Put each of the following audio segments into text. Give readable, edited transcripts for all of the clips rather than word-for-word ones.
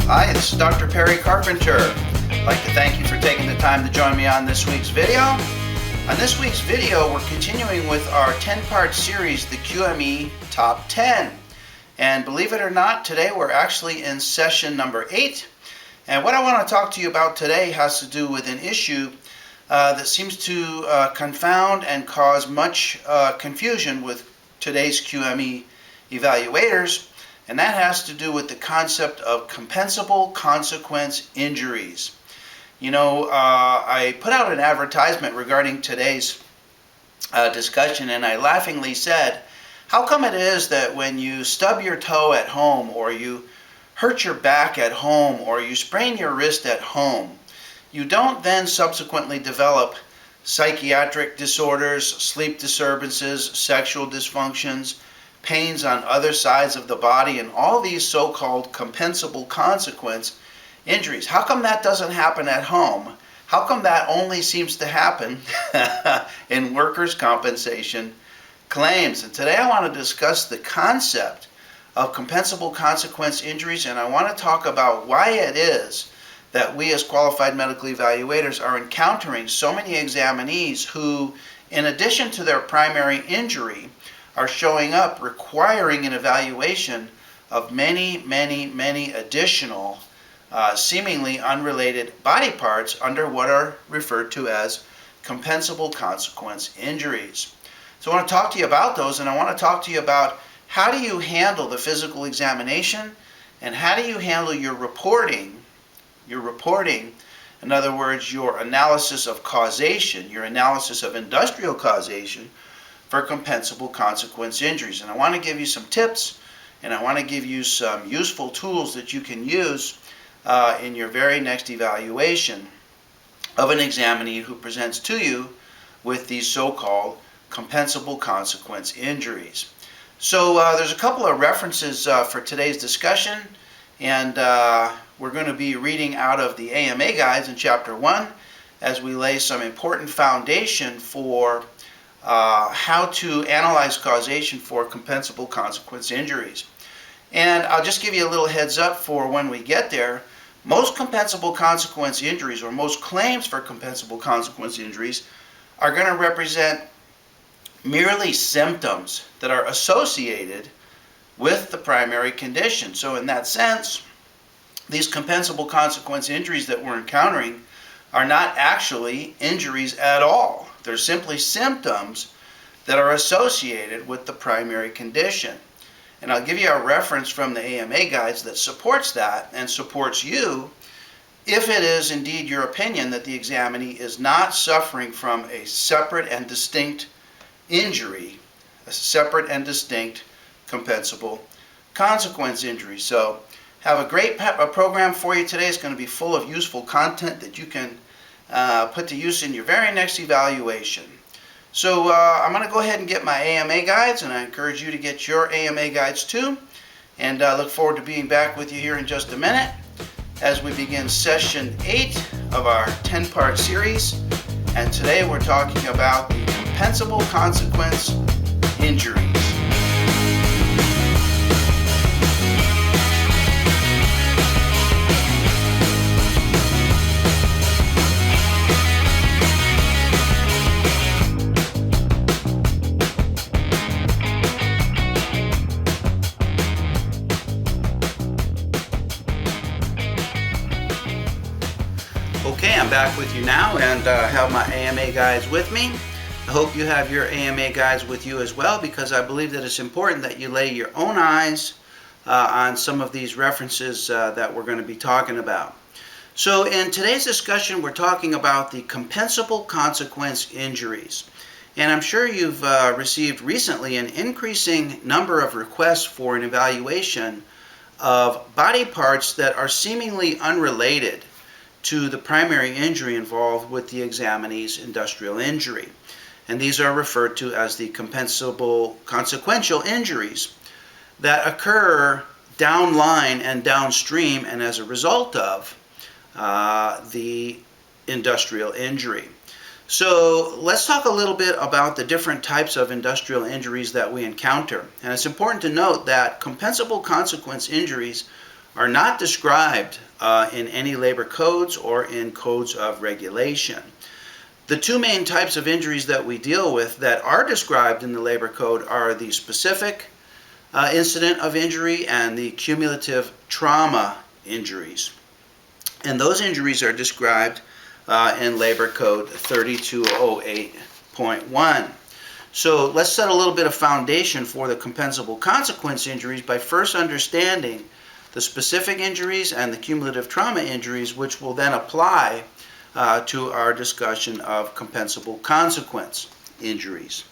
Hi, this is Dr. Perry Carpenter. I'd like to thank you for taking the time to join me on this week's video. On this week's video, we're continuing with our 10-part series, the QME Top 10. And believe it or not, today we're actually in session number 8. And what I want to talk to you about today has to do with an issue that seems to confound and cause much confusion with today's QME evaluators, and that has to do with the concept of compensable consequence injuries. You know, I put out an advertisement regarding today's discussion, and I laughingly said, how come it is that when you stub your toe at home, or you hurt your back at home, or you sprain your wrist at home, you don't then subsequently develop psychiatric disorders, sleep disturbances, sexual dysfunctions, pains on other sides of the body, and all these so-called compensable consequence injuries? How come that doesn't happen at home? How come that only seems to happen in workers' compensation claims? And today I want to discuss the concept of compensable consequence injuries, and I want to talk about why it is that we as qualified medical evaluators are encountering so many examinees who, in addition to their primary injury, are showing up requiring an evaluation of many additional seemingly unrelated body parts under what are referred to as compensable consequence injuries. So I want to talk to you about those, and I want to talk to you about how do you handle the physical examination, and how do you handle your reporting, in other words, your analysis of causation, your analysis of industrial causation for compensable consequence injuries. And I want to give you some tips, and I want to give you some useful tools that you can use in your very next evaluation of an examinee who presents to you with these so-called compensable consequence injuries. So there's a couple of references for today's discussion, and we're going to be reading out of the AMA guides in Chapter 1 as we lay some important foundation for how to analyze causation for compensable consequence injuries. And I'll just give you a little heads up for when we get there. Most compensable consequence injuries, or most claims for compensable consequence injuries, are going to represent merely symptoms that are associated with the primary condition. So in that sense, these compensable consequence injuries that we're encountering are not actually injuries at all. They're simply symptoms that are associated with the primary condition. And I'll give you a reference from the AMA guides that supports that and supports you if it is indeed your opinion that the examinee is not suffering from a separate and distinct injury, a separate and distinct compensable consequence injury. So have a great program for you today. It's going to be full of useful content that you can put to use in your very next evaluation. So I'm going to go ahead and get my AMA guides, and I encourage you to get your AMA guides too. And I look forward to being back with you here in just a minute as we begin session 8 of our 10-part series. And today we're talking about the compensable consequence injuries. Okay, I'm back with you now, and have my AMA guides with me. I hope you have your AMA guides with you as well, because I believe that it's important that you lay your own eyes on some of these references that we're going to be talking about. So in today's discussion, we're talking about the compensable consequence injuries. And I'm sure you've received recently an increasing number of requests for an evaluation of body parts that are seemingly unrelated to the primary injury involved with the examinee's industrial injury. And these are referred to as the compensable consequential injuries that occur downline and downstream and as a result of the industrial injury. So let's talk a little bit about the different types of industrial injuries that we encounter. And it's important to note that compensable consequence injuries are not described in any labor codes or in codes of regulation. The two main types of injuries that we deal with that are described in the labor code are the specific incident of injury and the cumulative trauma injuries. And those injuries are described in Labor Code 3208.1. So let's set a little bit of foundation for the compensable consequence injuries by first understanding the specific injuries and the cumulative trauma injuries, which will then apply to our discussion of compensable consequence injuries.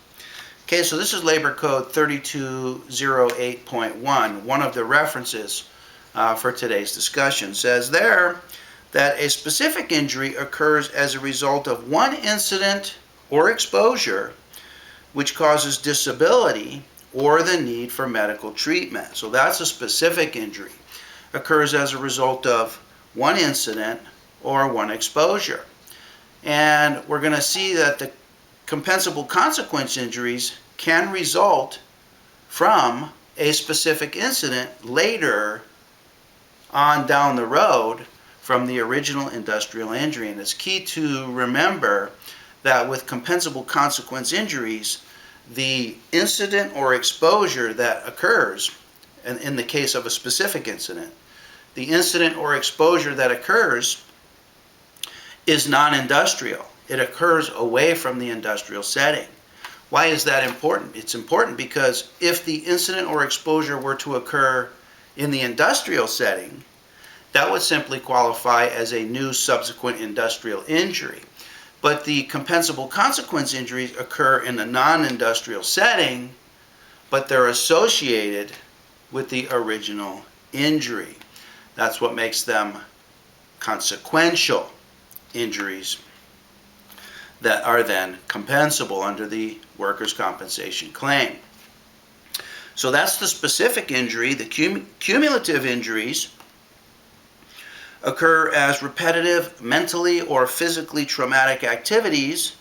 Okay, so this is Labor Code 3208.1. One of the references for today's discussion says there that a specific injury occurs as a result of one incident or exposure which causes disability or the need for medical treatment. So that's a specific injury. Occurs as a result of one incident or one exposure. And we're going to see that the compensable consequence injuries can result from a specific incident later on down the road from the original industrial injury. And it's key to remember that with compensable consequence injuries, the incident or exposure that occurs, and in the case of a specific incident, the incident or exposure that occurs is non-industrial. It occurs away from the industrial setting. Why is that important? It's important because if the incident or exposure were to occur in the industrial setting, that would simply qualify as a new subsequent industrial injury. But the compensable consequence injuries occur in a non-industrial setting, but they're associated with the original injury. That's what makes them consequential injuries that are then compensable under the workers' compensation claim. So that's the specific injury. The cumulative injuries occur as repetitive mentally or physically traumatic activities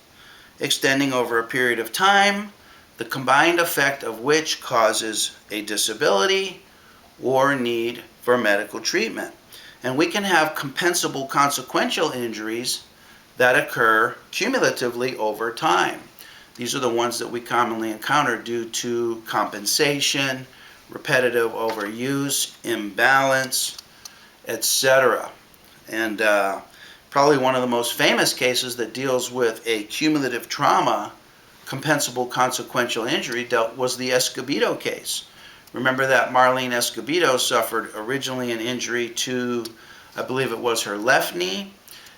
extending over a period of time, the combined effect of which causes a disability or need for medical treatment. And we can have compensable consequential injuries that occur cumulatively over time. These are the ones that we commonly encounter due to compensation, repetitive overuse, imbalance, etc. And probably one of the most famous cases that deals with a cumulative trauma compensable consequential injury was the Escobedo case. Remember that Marlene Escobedo suffered originally an injury to, I believe it was her left knee,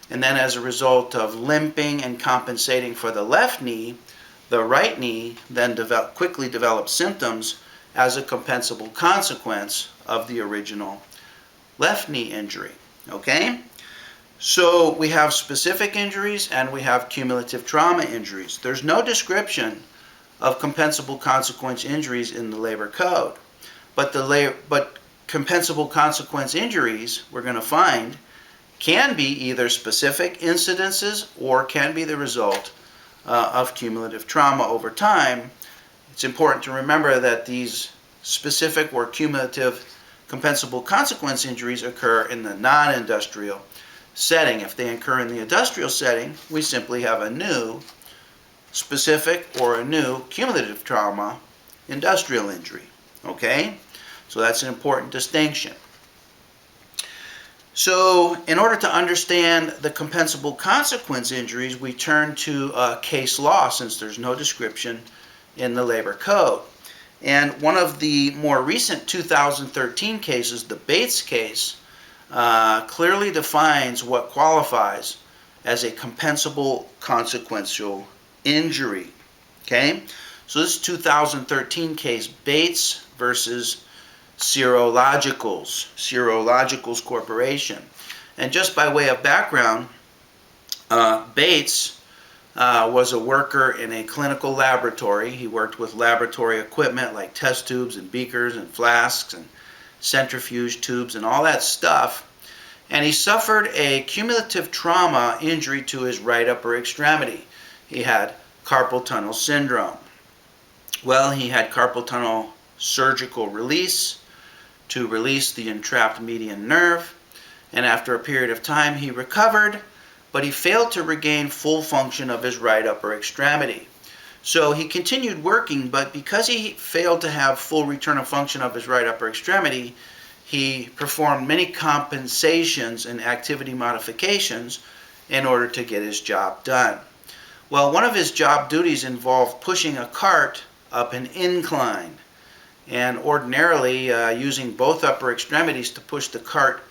and then as a result of limping and compensating for the left knee, the right knee then quickly developed symptoms as a compensable consequence of the original left knee injury. Okay? So we have specific injuries and we have cumulative trauma injuries. There's no description of compensable consequence injuries in the Labor Code. But compensable consequence injuries, we're going to find, can be either specific incidences or can be the result of cumulative trauma over time. It's important to remember that these specific or cumulative compensable consequence injuries occur in the non-industrial setting. If they occur in the industrial setting, we simply have a new specific or a new cumulative trauma industrial injury. Okay? So that's an important distinction. So in order to understand the compensable consequence injuries, we turn to case law since there's no description in the Labor Code. And one of the more recent 2013 cases, the Bates case, clearly defines what qualifies as a compensable consequential injury. Okay? So this 2013 case, Bates versus Serologicals Corporation. And just by way of background, Bates was a worker in a clinical laboratory. He worked with laboratory equipment like test tubes and beakers and flasks and centrifuge tubes and all that stuff. And he suffered a cumulative trauma injury to his right upper extremity. He had carpal tunnel syndrome. Well, he had carpal tunnel surgical release, to release the entrapped median nerve, and after a period of time he recovered, but he failed to regain full function of his right upper extremity. So he continued working, but because he failed to have full return of function of his right upper extremity, he performed many compensations and activity modifications in order to get his job done. Well, one of his job duties involved pushing a cart up an incline, and ordinarily using both upper extremities to push the cart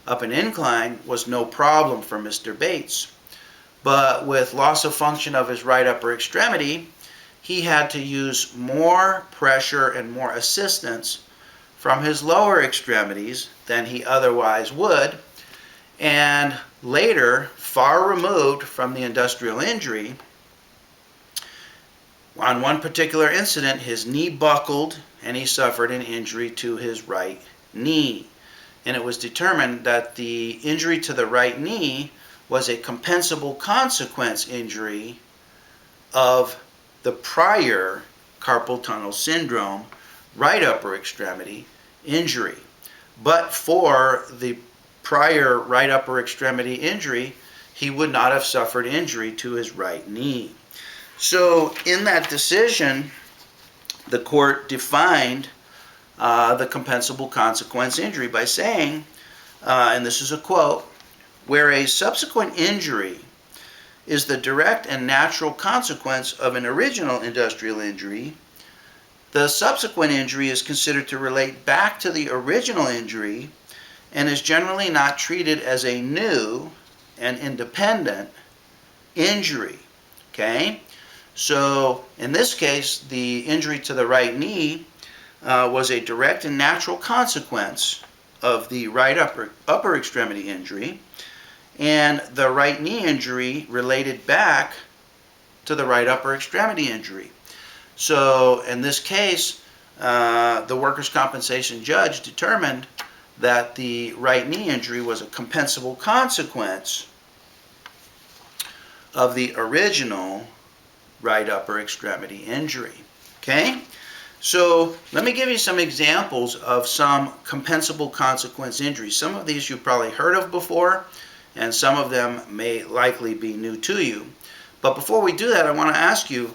up an incline was no problem for Mr. Bates. But with loss of function of his right upper extremity, he had to use more pressure and more assistance from his lower extremities than he otherwise would. And later, far removed from the industrial injury, on one particular incident, his knee buckled and he suffered an injury to his right knee. And it was determined that the injury to the right knee was a compensable consequence injury of the prior carpal tunnel syndrome right upper extremity injury. But for the prior right upper extremity injury, he would not have suffered injury to his right knee. So in that decision, the court defined the compensable consequence injury by saying, and this is a quote, "Where a subsequent injury is the direct and natural consequence of an original industrial injury, the subsequent injury is considered to relate back to the original injury and is generally not treated as a new and independent injury." Okay? So in this case, the injury to the right knee was a direct and natural consequence of the right upper extremity injury, and the right knee injury related back to the right upper extremity injury. So in this case, the workers' compensation judge determined that the right knee injury was a compensable consequence of the original right upper extremity injury. Okay? So let me give you some examples of some compensable consequence injuries. Some of these you've probably heard of before, and some of them may likely be new to you. But before we do that, I want to ask you,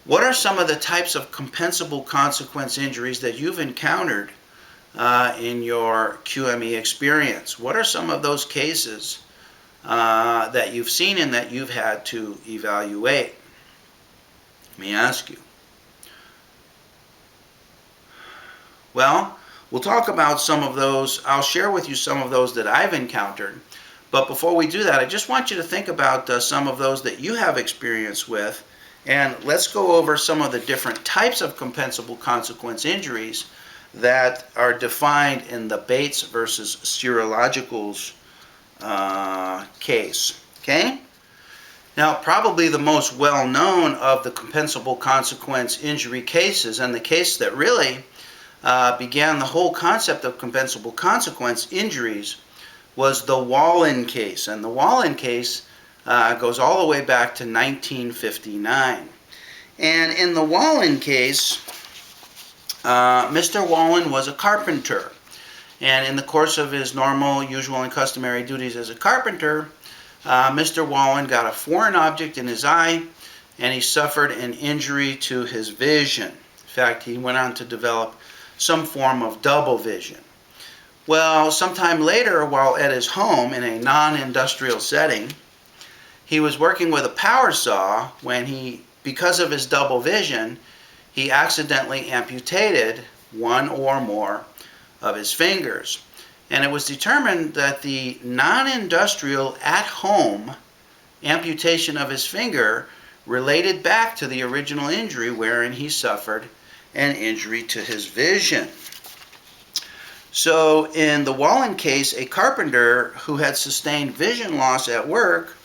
what are some of the types of compensable consequence injuries that you've encountered in your QME experience? What are some of those cases that you've seen and that you've had to evaluate? Let me ask you. Well, we'll talk about some of those. I'll share with you some of those that I've encountered. But before we do that, I just want you to think about some of those that you have experience with. And let's go over some of the different types of compensable consequence injuries that are defined in the Bates versus Serologicals case. Okay? Now, probably the most well-known of the compensable consequence injury cases, and the case that really began the whole concept of compensable consequence injuries, was the Wallen case. And the Wallen case goes all the way back to 1959. And in the Wallen case, Mr. Wallen was a carpenter. And in the course of his normal, usual, and customary duties as a carpenter, Mr. Wallen got a foreign object in his eye, and he suffered an injury to his vision. In fact, he went on to develop some form of double vision. Well, sometime later, while at his home in a non-industrial setting, he was working with a power saw when because of his double vision, he accidentally amputated one or more of his fingers. And it was determined that the non-industrial at-home amputation of his finger related back to the original injury wherein he suffered an injury to his vision. So in the Wallen case, a carpenter who had sustained vision loss at work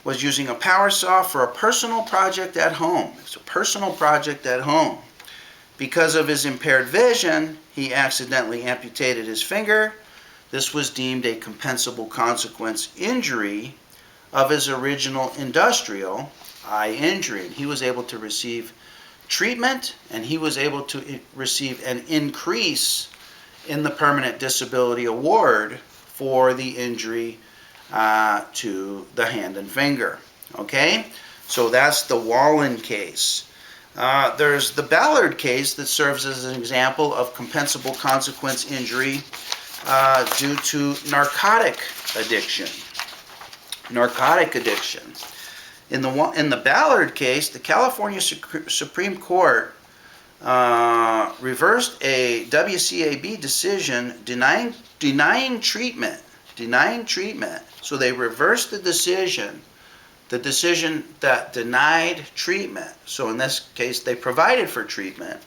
was using a power saw for a personal project at home. It's a personal project at home. Because of his impaired vision, he accidentally amputated his finger. This was deemed a compensable consequence injury of his original industrial eye injury. He was able to receive treatment, and he was able to receive an increase in the permanent disability award for the injury to the hand and finger. Okay, so that's the Wallen case. There's the Ballard case that serves as an example of compensable consequence injury due to narcotic addiction. Narcotic addiction. In the Ballard case, the California Supreme Court reversed a WCAB decision denying treatment. So they reversed the decision that denied treatment. So in this case, they provided for treatment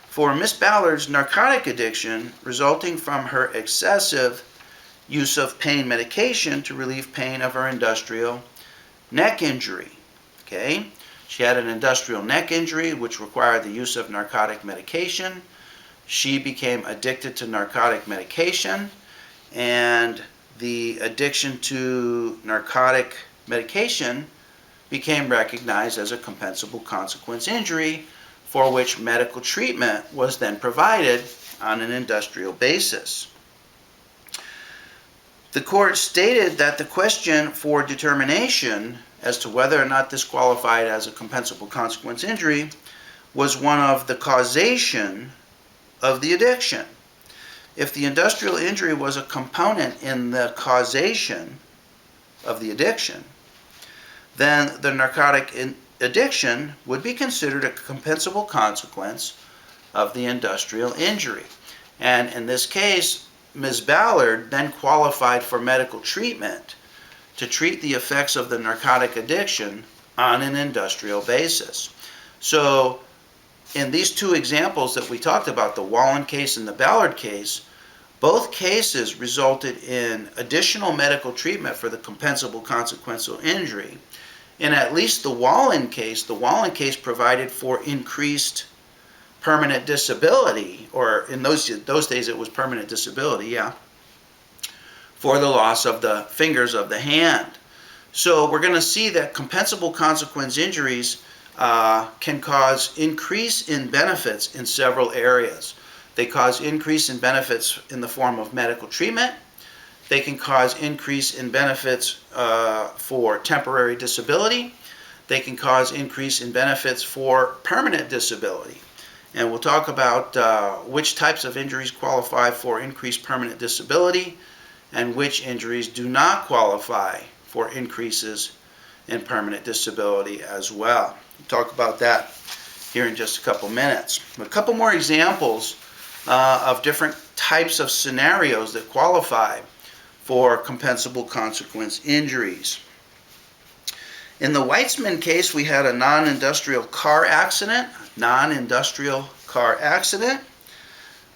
for Miss Ballard's narcotic addiction resulting from her excessive use of pain medication to relieve pain of her industrial neck injury. Okay, she had an industrial neck injury which required the use of narcotic medication. She became addicted to narcotic medication, and the addiction to narcotic medication became recognized as a compensable consequence injury for which medical treatment was then provided on an industrial basis. The court stated that the question for determination as to whether or not this qualified as a compensable consequence injury was one of the causation of the addiction. If the industrial injury was a component in the causation of the addiction, then the narcotic addiction would be considered a compensable consequence of the industrial injury. And in this case, Ms. Ballard then qualified for medical treatment to treat the effects of the narcotic addiction on an industrial basis. So in these two examples that we talked about, the Wallen case and the Ballard case, both cases resulted in additional medical treatment for the compensable consequential injury. In at least the Wallen case provided for increased permanent disability, or in those days it was permanent disability, for the loss of the fingers of the hand. So we're going to see that compensable consequence injuries can cause increase in benefits in several areas. They cause increase in benefits in the form of medical treatment. They can cause increase in benefits for temporary disability. They can cause increase in benefits for permanent disability. And we'll talk about which types of injuries qualify for increased permanent disability and which injuries do not qualify for increases in permanent disability as well. We'll talk about that here in just a couple minutes. A couple more examples of different types of scenarios that qualify for compensable consequence injuries. In the Weitzman case, we had a non-industrial car accident.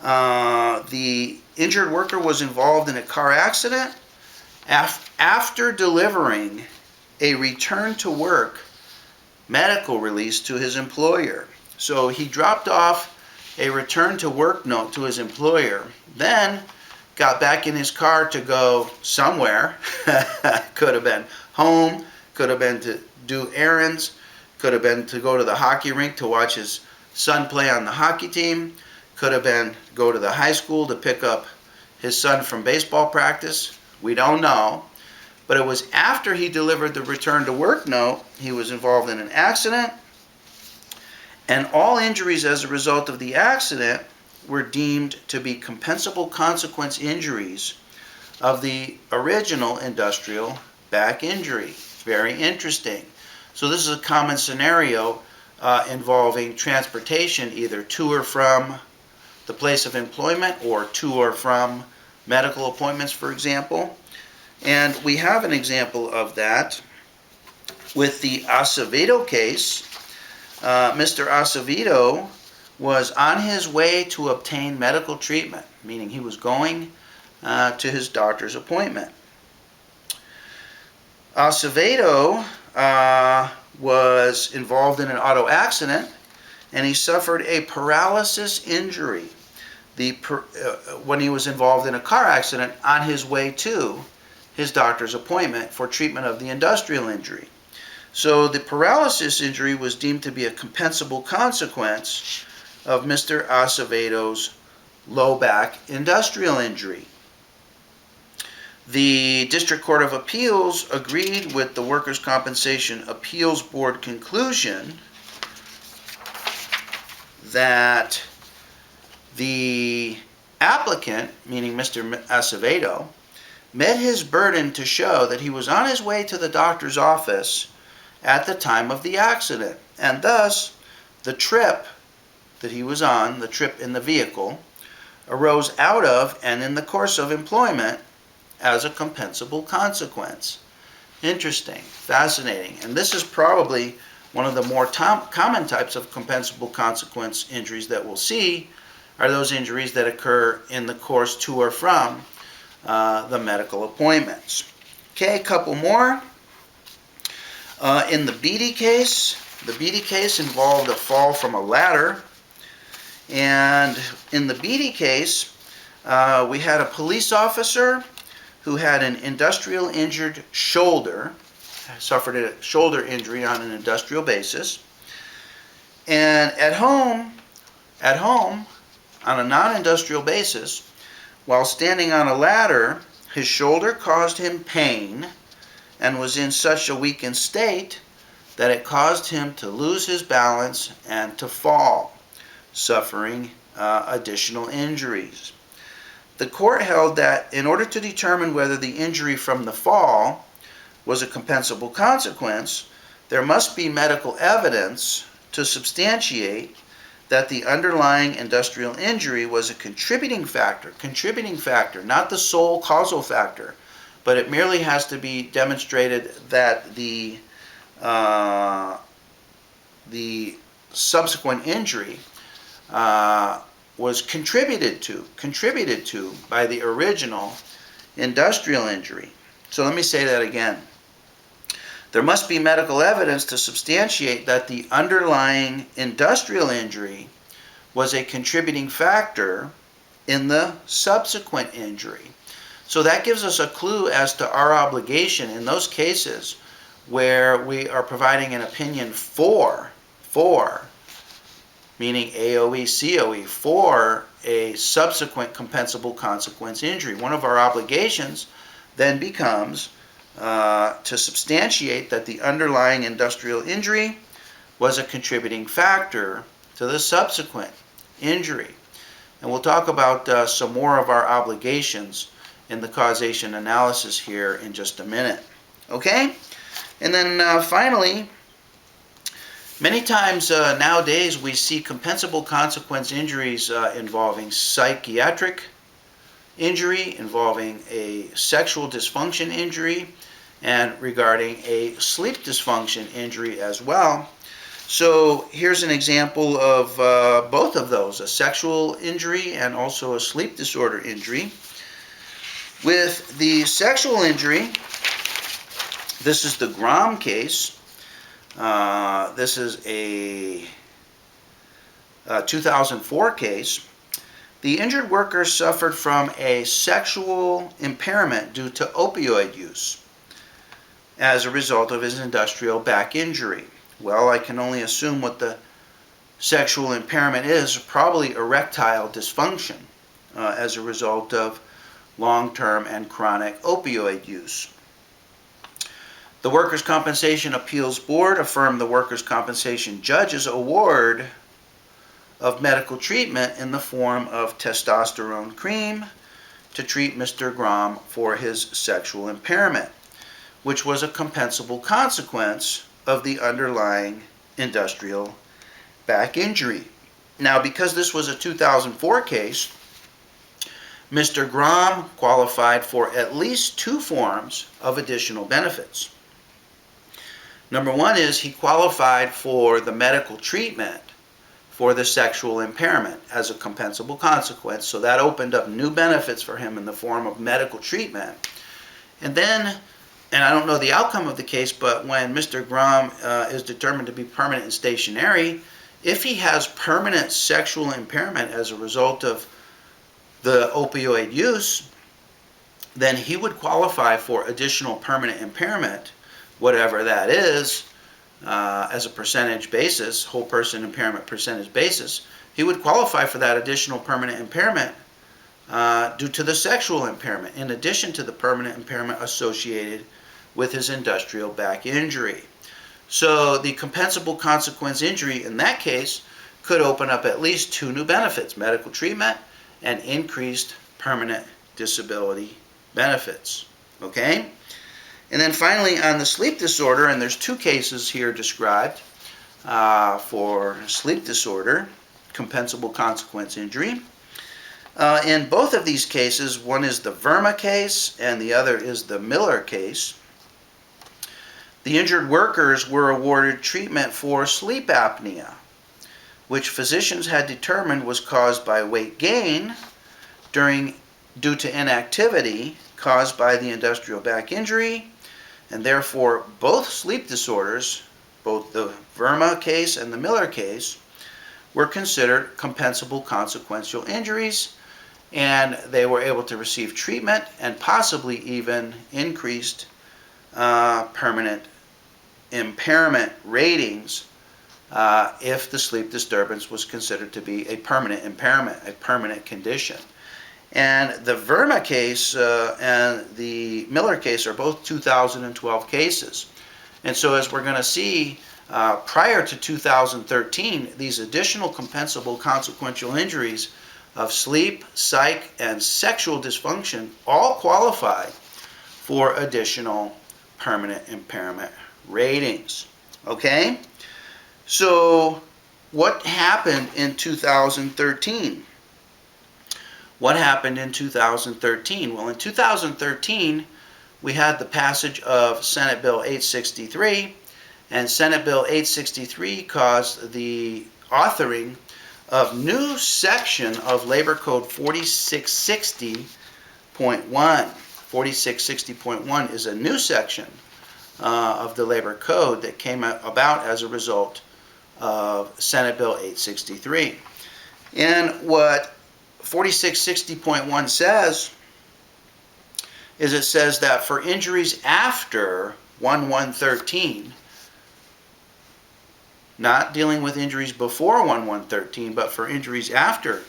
The injured worker was involved in a car accident after delivering a return to work medical release to his employer. So he dropped off a return to work note to his employer, then got back in his car to go somewhere. Could have been home, could have been to do errands, could have been to go to the hockey rink to watch his son play on the hockey team, could have been go to the high school to pick up his son from baseball practice. We don't know. But it was after he delivered the return to work note, he was involved in an accident, and all injuries as a result of the accident were deemed to be compensable consequence injuries of the original industrial back injury. Very interesting. So this is a common scenario involving transportation, either to or from the place of employment or to or from medical appointments, for example. And we have an example of that with the Acevedo case. Mr. Acevedo was on his way to obtain medical treatment, meaning he was going to his doctor's appointment. Acevedo was involved in an auto accident, and he suffered a paralysis injury when he was involved in a car accident on his way to his doctor's appointment for treatment of the industrial injury. So the paralysis injury was deemed to be a compensable consequence of Mr. Acevedo's low back industrial injury. The District Court of Appeals agreed with the Workers' Compensation Appeals Board conclusion that the applicant, meaning Mr. Acevedo, met his burden to show that he was on his way to the doctor's office at the time of the accident, and thus the trip that he was on, the trip in the vehicle, arose out of and in the course of employment as a compensable consequence. Interesting, fascinating, and this is probably one of the more common types of compensable consequence injuries that we'll see are those injuries that occur in the course to or from the medical appointments. Okay, a couple more. In the Beatty case involved a fall from a ladder. And in the Beatty case, we had a police officer who had an industrial injured shoulder, suffered a shoulder injury on an industrial basis. And at home, on a non-industrial basis, while standing on a ladder, his shoulder caused him pain and was in such a weakened state that it caused him to lose his balance and to fall, suffering additional injuries. The court held that in order to determine whether the injury from the fall was a compensable consequence, there must be medical evidence to substantiate that the underlying industrial injury was a contributing factor, not the sole causal factor, but it merely has to be demonstrated that the subsequent injury was contributed to by the original industrial injury. So let me say that again. There must be medical evidence to substantiate that the underlying industrial injury was a contributing factor in the subsequent injury. So that gives us a clue as to our obligation in those cases where we are providing an opinion for, meaning AOE, COE, for a subsequent compensable consequence injury. One of our obligations then becomes to substantiate that the underlying industrial injury was a contributing factor to the subsequent injury. And we'll talk about some more of our obligations in the causation analysis here in just a minute. Okay? And then finally, many times nowadays we see compensable consequence injuries involving psychiatric injury, involving a sexual dysfunction injury, and regarding a sleep dysfunction injury as well. So here's an example of both of those, a sexual injury and also a sleep disorder injury. With the sexual injury, this is the Grom case. This is a 2004 case. The injured worker suffered from a sexual impairment due to opioid use as a result of his industrial back injury. Well, I can only assume what the sexual impairment is, probably erectile dysfunction as a result of long-term and chronic opioid use. The Workers' Compensation Appeals Board affirmed the Workers' Compensation Judge's award of medical treatment in the form of testosterone cream to treat Mr. Grom for his sexual impairment, which was a compensable consequence of the underlying industrial back injury. Now, because this was a 2004 case, Mr. Grom qualified for at least two forms of additional benefits. Number one is he qualified for the medical treatment for the sexual impairment as a compensable consequence, so that opened up new benefits for him in the form of medical treatment. And then, and I don't know the outcome of the case, but when Mr. Grom is determined to be permanent and stationary, if he has permanent sexual impairment as a result of the opioid use, then he would qualify for additional permanent impairment, whatever that is, as a percentage basis, whole person impairment percentage basis, he would qualify for that additional permanent impairment due to the sexual impairment, in addition to the permanent impairment associated with his industrial back injury. So the compensable consequence injury in that case could open up at least two new benefits: medical treatment and increased permanent disability benefits. Okay? And then finally, on the sleep disorder, and there's two cases here described for sleep disorder, compensable consequence injury. In both of these cases, one is the Verma case and the other is the Miller case. The injured workers were awarded treatment for sleep apnea, which physicians had determined was caused by weight gain due to inactivity caused by the industrial back injury, and therefore both sleep disorders, both the Verma case and the Miller case, were considered compensable consequential injuries, and they were able to receive treatment and possibly even increased permanent impairment ratings if the sleep disturbance was considered to be a permanent impairment, a permanent condition. And the Verma case and the Miller case are both 2012 cases. And so as we're going to see, prior to 2013, these additional compensable consequential injuries of sleep, psych, and sexual dysfunction all qualify for additional permanent impairment ratings. Okay? So what happened in 2013? What happened in 2013? Well, in 2013, we had the passage of Senate Bill 863, and Senate Bill 863 caused the authoring of new section of Labor Code 4660.1. 4660.1 is a new section of the Labor Code that came about as a result of Senate Bill 863. And what 4660.1 says is it says that for injuries after 1/113, not dealing with injuries before 1/113, but for injuries after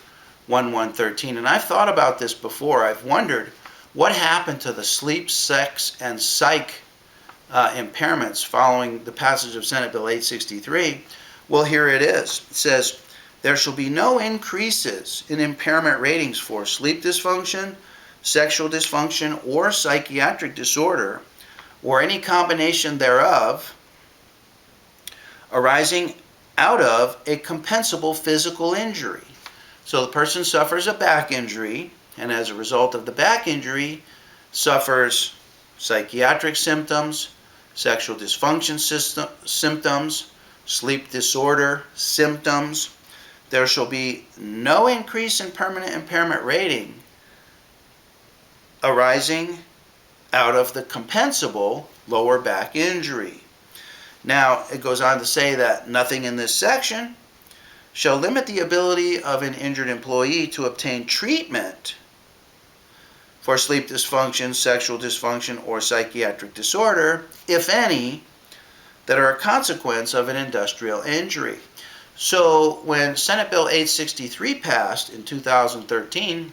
1/113. And I've thought about this before. I've wondered what happened to the sleep, sex, and psych impairments following the passage of Senate Bill 863. Well, here it is. It says, there shall be no increases in impairment ratings for sleep dysfunction, sexual dysfunction, or psychiatric disorder, or any combination thereof, arising out of a compensable physical injury. So the person suffers a back injury, and as a result of the back injury, suffers psychiatric symptoms, sexual dysfunction symptoms, sleep disorder symptoms. There shall be no increase in permanent impairment rating arising out of the compensable lower back injury. Now, it goes on to say that nothing in this section shall limit the ability of an injured employee to obtain treatment for sleep dysfunction, sexual dysfunction, or psychiatric disorder, if any, that are a consequence of an industrial injury. So when Senate Bill 863 passed in 2013,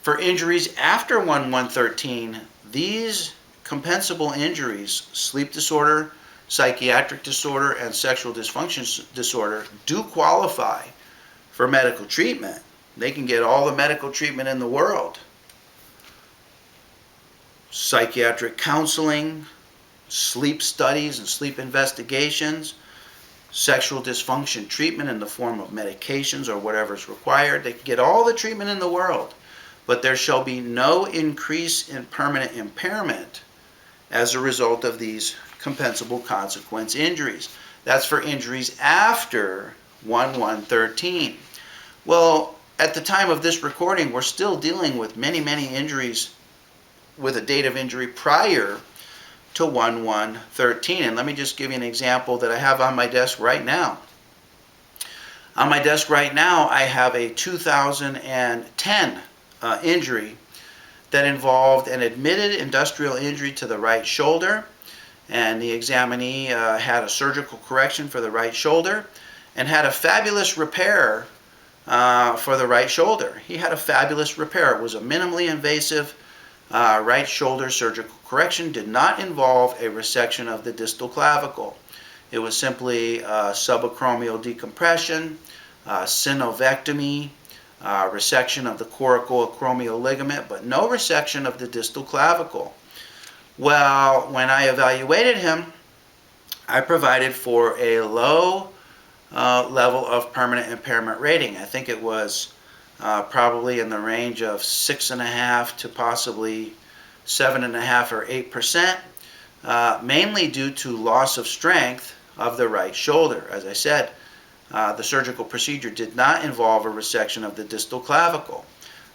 for injuries after 1/113, these compensable injuries, sleep disorder, psychiatric disorder, and sexual dysfunction disorder, do qualify for medical treatment. They can get all the medical treatment in the world. Psychiatric counseling, sleep studies and sleep investigations, sexual dysfunction treatment in the form of medications or whatever is required. They can get all the treatment in the world, but there shall be no increase in permanent impairment as a result of these compensable consequence injuries. That's for injuries after 1/113. Well, at the time of this recording, we're still dealing with many, many injuries with a date of injury prior to 1/113. And let me just give you an example that I have on my desk right now. On my desk right now, I have a 2010 injury that involved an admitted industrial injury to the right shoulder, and the examinee had a surgical correction for the right shoulder, and had a fabulous repair for the right shoulder. He had a fabulous repair. It was a minimally invasive right shoulder surgical correction, did not involve a resection of the distal clavicle. It was simply subacromial decompression, synovectomy, resection of the coracoacromial ligament, but no resection of the distal clavicle. Well, when I evaluated him, I provided for a low level of permanent impairment rating. I think it was probably in the range of 6.5 to possibly 7.5 or 8%, mainly due to loss of strength of the right shoulder. As I said, the surgical procedure did not involve a resection of the distal clavicle.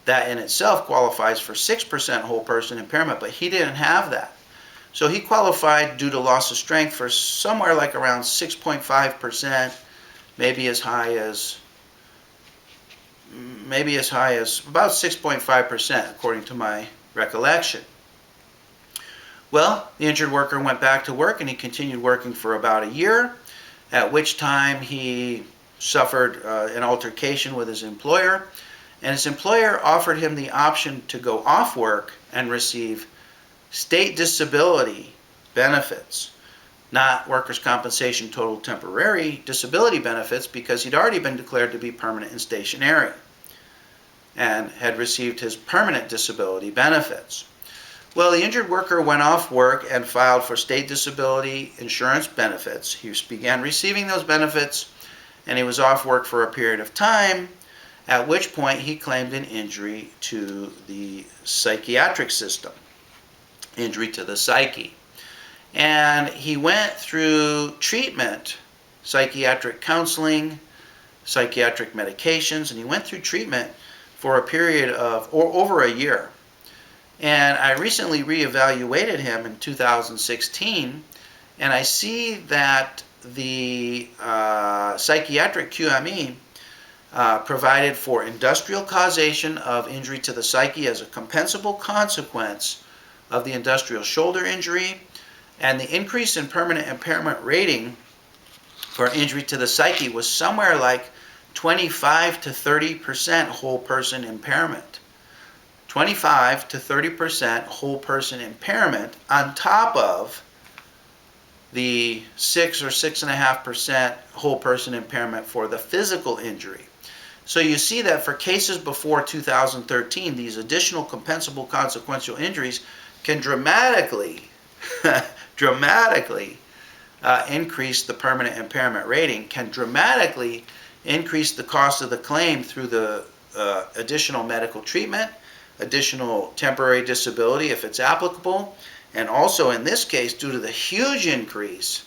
That in itself qualifies for 6% whole person impairment, but he didn't have that. So he qualified due to loss of strength for somewhere like around 6.5%, maybe as high as about 6.5%, according to my recollection. Well, the injured worker went back to work and he continued working for about a year, at which time he suffered an altercation with his employer, and his employer offered him the option to go off work and receive state disability benefits, not workers' compensation total temporary disability benefits, because he'd already been declared to be permanent and stationary and had received his permanent disability benefits. Well, the injured worker went off work and filed for state disability insurance benefits. He began receiving those benefits, and he was off work for a period of time, at which point he claimed an injury to the psychiatric system, injury to the psyche. And he went through treatment, psychiatric counseling, psychiatric medications, and he went through treatment for a period of over a year. And I recently reevaluated him in 2016, and I see that the psychiatric QME provided for industrial causation of injury to the psyche as a compensable consequence of the industrial shoulder injury, and the increase in permanent impairment rating for injury to the psyche was somewhere like 25 to 30% whole person impairment. 25 to 30% whole person impairment on top of the 6 or 6.5% whole person impairment for the physical injury. So you see that for cases before 2013, these additional compensable consequential injuries can dramatically increase the permanent impairment rating, can dramatically increase the cost of the claim through the additional medical treatment, additional temporary disability if it's applicable, and also in this case due to the huge increase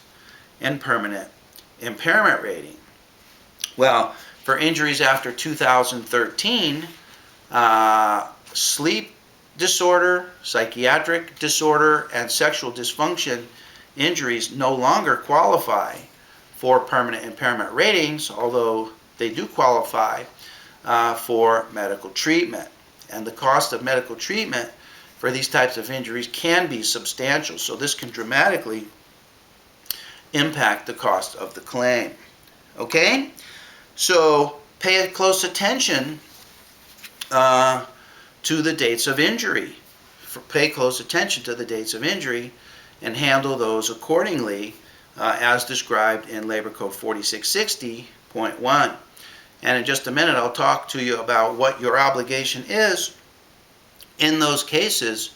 in permanent impairment rating. Well, for injuries after 2013, sleep disorder, psychiatric disorder, and sexual dysfunction injuries no longer qualify for permanent impairment ratings, although they do qualify for medical treatment. And the cost of medical treatment for these types of injuries can be substantial, so this can dramatically impact the cost of the claim. Okay? So pay close attention to the dates of injury. Pay close attention to the dates of injury and handle those accordingly as described in Labor Code 4660.1. And in just a minute I'll talk to you about what your obligation is in those cases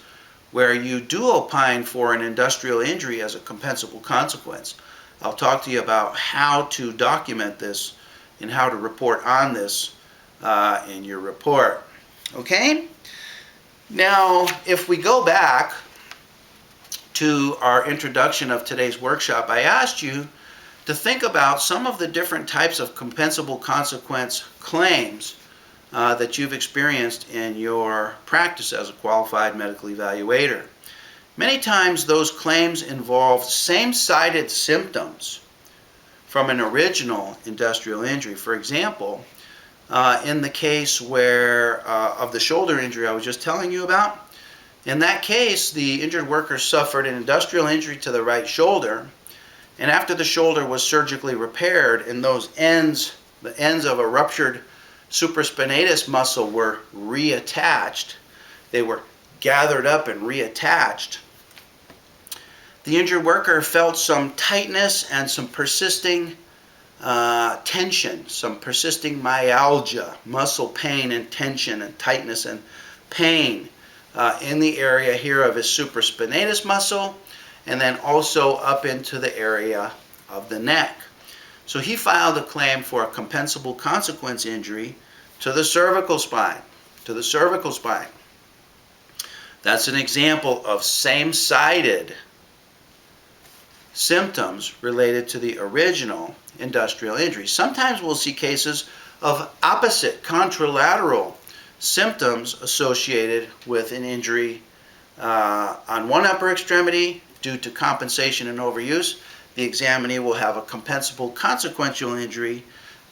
where you do opine for an industrial injury as a compensable consequence. I'll talk to you about how to document this and how to report on this in your report. Okay? Now, if we go back to our introduction of today's workshop, I asked you to think about some of the different types of compensable consequence claims that you've experienced in your practice as a qualified medical evaluator. Many times those claims involve same-sided symptoms from an original industrial injury. For example, in the case where of the shoulder injury I was just telling you about, in that case the injured worker suffered an industrial injury to the right shoulder, And after the shoulder was surgically repaired and those ends, the ends of a ruptured supraspinatus muscle were reattached, they were gathered up and reattached, the injured worker felt some tightness and some persisting tension, some persisting myalgia, muscle pain and tension and tightness and pain in the area here of his supraspinatus muscle, and then also up into the area of the neck. So he filed a claim for a compensable consequence injury to the cervical spine, That's an example of same-sided symptoms related to the original industrial injury. Sometimes we'll see cases of opposite, contralateral symptoms associated with an injury on one upper extremity due to compensation and overuse. The examinee will have a compensable consequential injury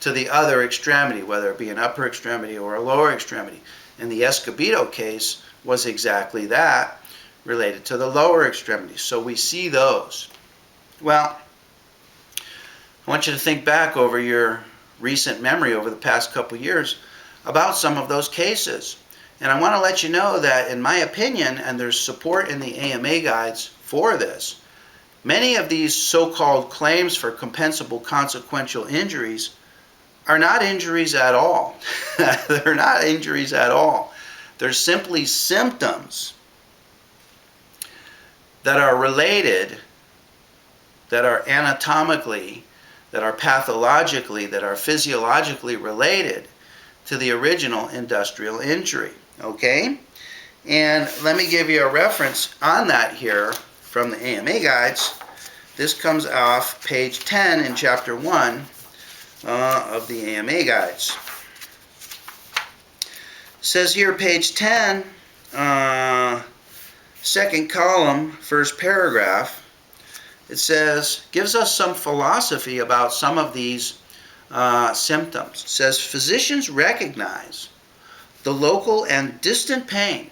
to the other extremity, whether it be an upper extremity or a lower extremity. And the Escobedo case was exactly that, related to the lower extremity. So we see those. Well, I want you to think back over your recent memory over the past couple years about some of those cases. And I want to let you know that, in my opinion, and there's support in the AMA guides for this, many of these so-called claims for compensable consequential injuries are not injuries at all. They're not injuries at all. They're simply symptoms that are related, that are anatomically, that are pathologically, that are physiologically related to the original industrial injury. Okay? And let me give you a reference on that here from the AMA guides. This comes off page 10 in chapter 1 of the AMA guides. It says here, page 10, second column, first paragraph, it says, gives us some philosophy about some of these symptoms. It says, physicians recognize the local and distant pain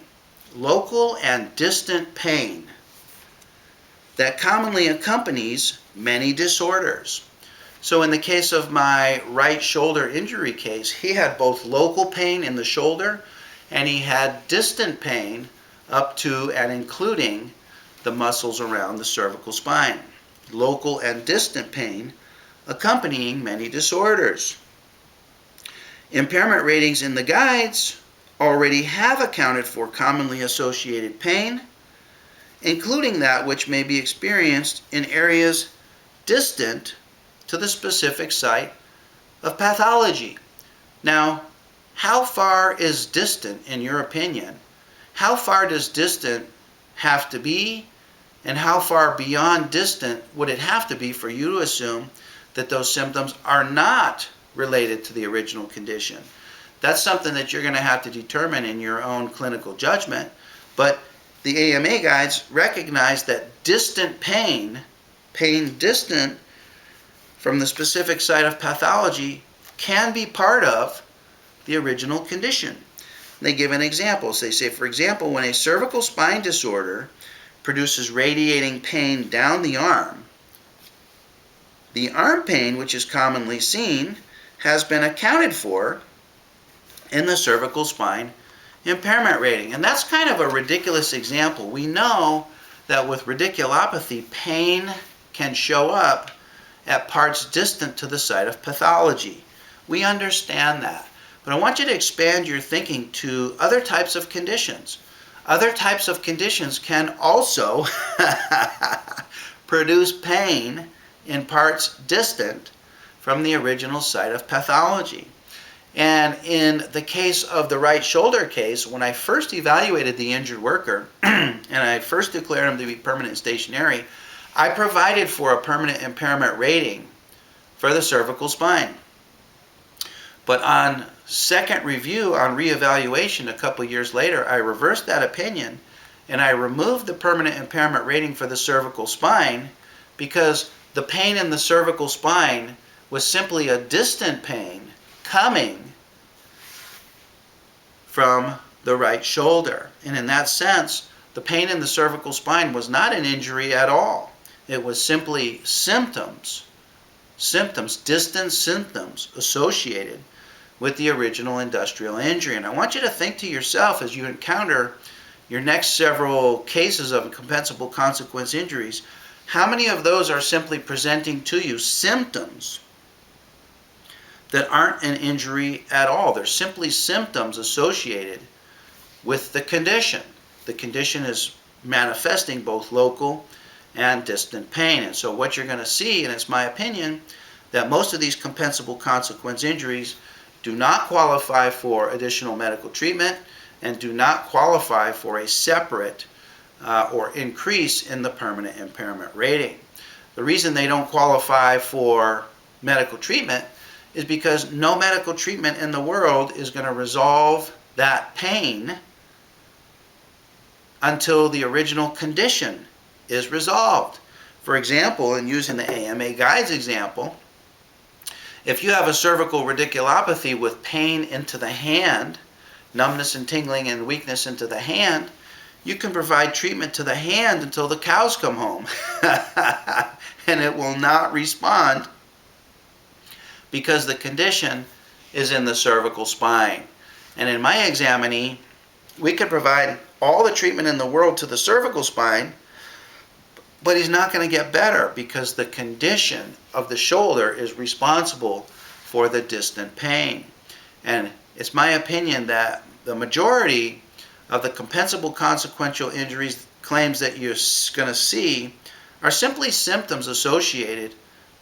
that commonly accompanies many disorders. So in the case of my right shoulder injury case, he had both local pain in the shoulder and he had distant pain up to and including the muscles around the cervical spine. Local and distant pain accompanying many disorders. Impairment ratings in the guides already have accounted for commonly associated pain, including that which may be experienced in areas distant to the specific site of pathology. Now, how far is distant in your opinion? How far does distant have to be? And how far beyond distant would it have to be for you to assume that those symptoms are not related to the original condition? That's something that you're going to have to determine in your own clinical judgment. But the AMA guides recognize that distant pain distant from the specific site of pathology, can be part of the original condition. They give an example. So they say, for example, when a cervical spine disorder produces radiating pain down the arm pain, which is commonly seen, has been accounted for in the cervical spine impairment rating. And that's kind of a ridiculous example. We know that with radiculopathy, pain can show up at parts distant to the site of pathology. We understand that. But I want you to expand your thinking to other types of conditions. Other types of conditions can also produce pain in parts distant from the original site of pathology. And in the case of the right shoulder case, when I first evaluated the injured worker and I first declared him to be permanent and stationary, I provided for a permanent impairment rating for the cervical spine. But on second review, on reevaluation a couple years later, I reversed that opinion and I removed the permanent impairment rating for the cervical spine because the pain in the cervical spine was simply a distant pain coming from the right shoulder. And in that sense, the pain in the cervical spine was not an injury at all. It was simply symptoms, distant symptoms associated with the original industrial injury. And I want you to think to yourself as you encounter your next several cases of compensable consequence injuries, how many of those are simply presenting to you symptoms that aren't an injury at all? They're simply symptoms associated with the condition. The condition is manifesting both local and distant pain. And so what you're going to see, and it's my opinion, that most of these compensable consequence injuries do not qualify for additional medical treatment and do not qualify for a separate or increase in the permanent impairment rating. The reason they don't qualify for medical treatment is because no medical treatment in the world is going to resolve that pain until the original condition is resolved. For example, and using the AMA Guides example, if you have a cervical radiculopathy with pain into the hand, numbness and tingling and weakness into the hand, you can provide treatment to the hand until the cows come home. And it will not respond because the condition is in the cervical spine. And in my examinee, we could provide all the treatment in the world to the cervical spine, but he's not going to get better because the condition of the shoulder is responsible for the distant pain. And it's my opinion that the majority of the compensable consequential injuries claims that you're going to see are simply symptoms associated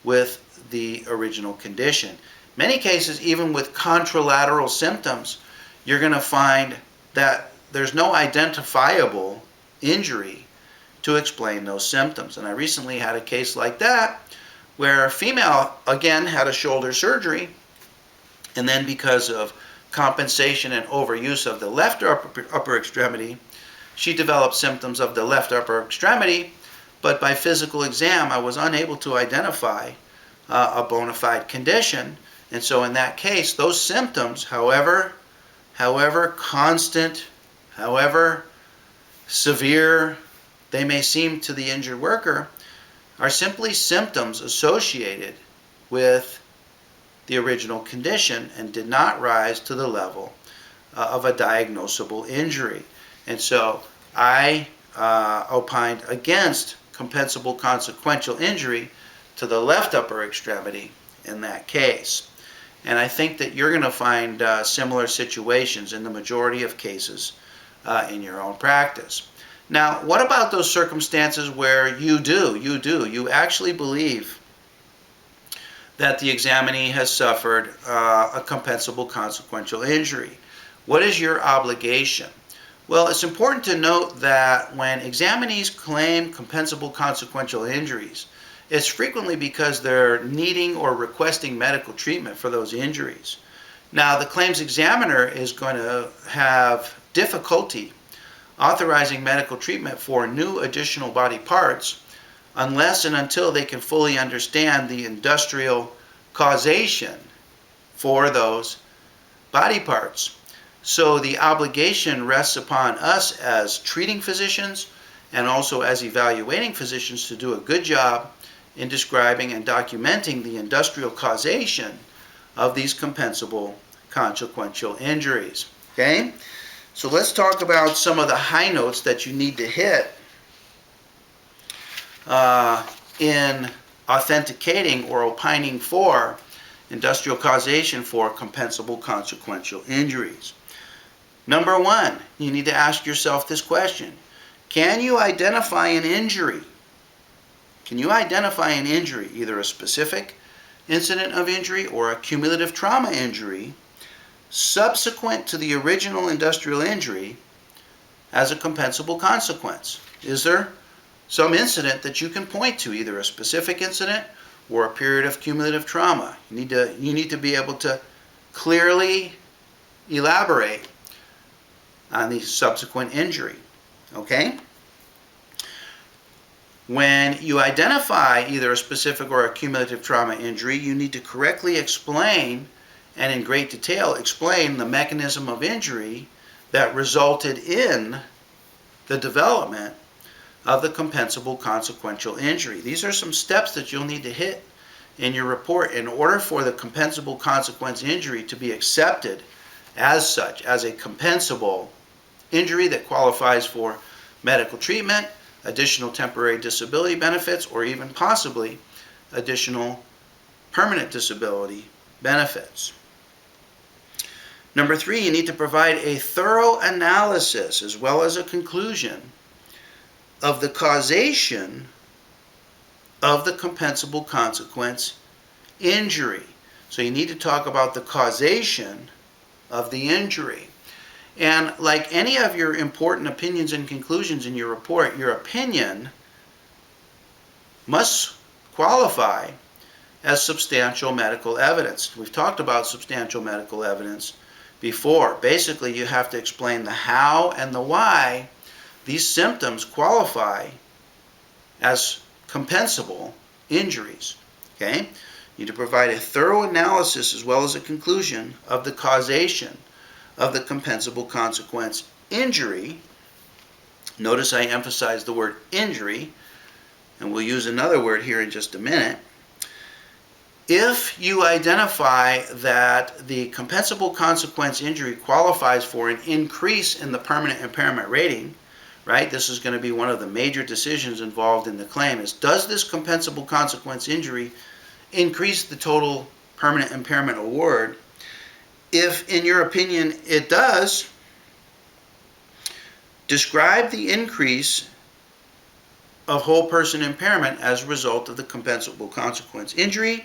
with the original condition. Many cases, even with contralateral symptoms, you're going to find that there's no identifiable injury to explain those symptoms. And I recently had a case like that where a female, again, had a shoulder surgery, and then because of compensation and overuse of the left upper extremity, she developed symptoms of the left upper extremity, but by physical exam I was unable to identify a bona fide condition. And so in that case, those symptoms, however constant, however severe they may seem to the injured worker, are simply symptoms associated with the original condition and did not rise to the level of a diagnosable injury. And so I opined against compensable consequential injury to the left upper extremity in that case. And I think that you're going to find similar situations in the majority of cases in your own practice. Now, what about those circumstances where you actually believe that the examinee has suffered a compensable consequential injury? What is your obligation? Well, it's important to note that when examinees claim compensable consequential injuries, it's frequently because they're needing or requesting medical treatment for those injuries. Now, the claims examiner is going to have difficulty authorizing medical treatment for new additional body parts unless and until they can fully understand the industrial causation for those body parts. So the obligation rests upon us as treating physicians and also as evaluating physicians to do a good job in describing and documenting the industrial causation of these compensable consequential injuries. Okay? So let's talk about some of the high notes that you need to hit in authenticating or opining for industrial causation for compensable consequential injuries. Number one, you need to ask yourself this question. Can you identify an injury? Can you identify an injury, either a specific incident of injury or a cumulative trauma injury, subsequent to the original industrial injury as a compensable consequence? Is there some incident that you can point to, either a specific incident or a period of cumulative trauma? You need to be able to clearly elaborate on the subsequent injury. Okay? When you identify either a specific or a cumulative trauma injury, you need to correctly explain and in great detail explain the mechanism of injury that resulted in the development of the compensable consequential injury. These are some steps that you'll need to hit in your report in order for the compensable consequence injury to be accepted as such, as a compensable injury that qualifies for medical treatment, additional temporary disability benefits, or even possibly additional permanent disability benefits. Number 3, you need to provide a thorough analysis as well as a conclusion of the causation of the compensable consequence injury. So you need to talk about the causation of the injury. And like any of your important opinions and conclusions in your report, your opinion must qualify as substantial medical evidence. We've talked about substantial medical evidence before. Basically, you have to explain the how and the why these symptoms qualify as compensable injuries. Okay? You need to provide a thorough analysis as well as a conclusion of the causation of the compensable consequence injury. Notice I emphasize the word injury, and we'll use another word here in just a minute. If you identify that the compensable consequence injury qualifies for an increase in the permanent impairment rating, right? This is going to be one of the major decisions involved in the claim is, does this compensable consequence injury increase the total permanent impairment award? If, in your opinion, it does, describe the increase of whole person impairment as a result of the compensable consequence injury.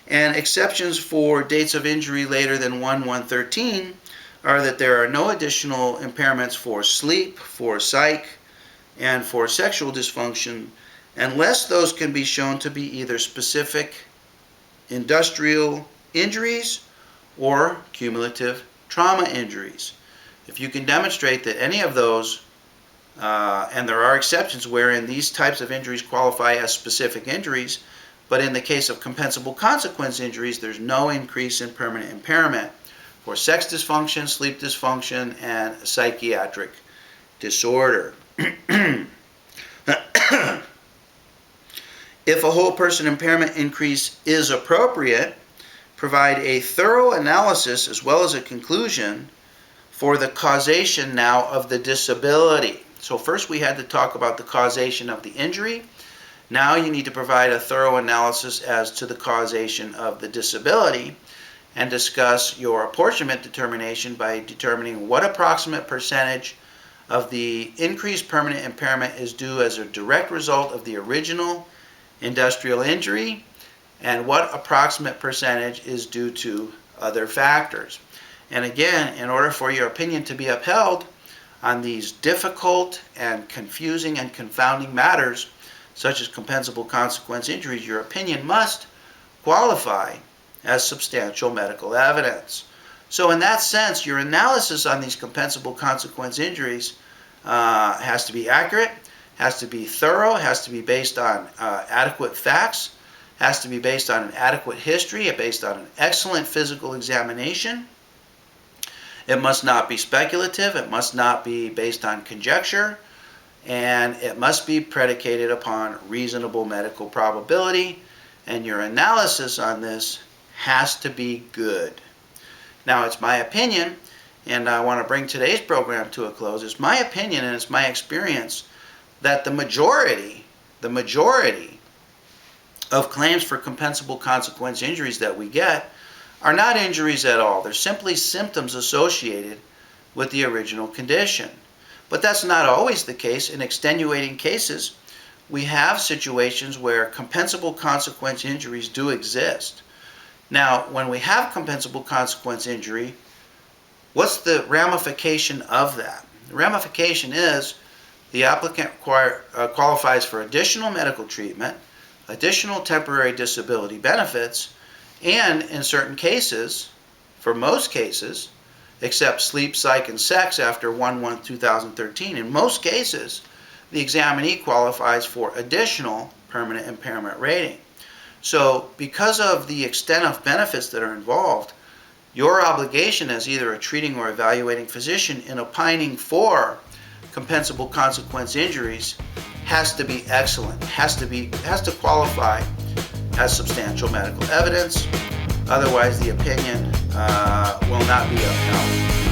And exceptions for dates of injury later than 1/113 are that there are no additional impairments for sleep, for psych, and for sexual dysfunction, unless those can be shown to be either specific industrial injuries or cumulative trauma injuries. If you can demonstrate that any of those, and there are exceptions wherein these types of injuries qualify as specific injuries, but in the case of compensable consequence injuries, there's no increase in permanent impairment for sex dysfunction, sleep dysfunction, and psychiatric disorder. If a whole person impairment increase is appropriate, provide a thorough analysis as well as a conclusion for the causation now of the disability. So first we had to talk about the causation of the injury. Now you need to provide a thorough analysis as to the causation of the disability and discuss your apportionment determination by determining what approximate percentage of the increased permanent impairment is due as a direct result of the original industrial injury and what approximate percentage is due to other factors. And again, in order for your opinion to be upheld on these difficult and confusing and confounding matters, such as compensable consequence injuries, your opinion must qualify as substantial medical evidence. So in that sense, your analysis on these compensable consequence injuries has to be accurate, has to be thorough, has to be based on adequate facts, has to be based on an adequate history, based on an excellent physical examination. It must not be speculative, it must not be based on conjecture, and it must be predicated upon reasonable medical probability, and your analysis on this has to be good. Now, it's my opinion, and I want to bring today's program to a close. It's my opinion and it's my experience that the majority of claims for compensable consequence injuries that we get are not injuries at all. They're simply symptoms associated with the original condition. But that's not always the case. In extenuating cases, we have situations where compensable consequence injuries do exist. Now, when we have compensable consequence injury, what's the ramification of that? The ramification is the applicant qualifies for additional medical treatment, additional temporary disability benefits, and in certain cases, for most cases, except sleep, psych, and sex after 1/1/2013, in most cases, the examinee qualifies for additional permanent impairment rating. So because of the extent of benefits that are involved, your obligation as either a treating or evaluating physician in opining for compensable consequence injuries has to be excellent, has to qualify as substantial medical evidence. Otherwise, the opinion will not be upheld.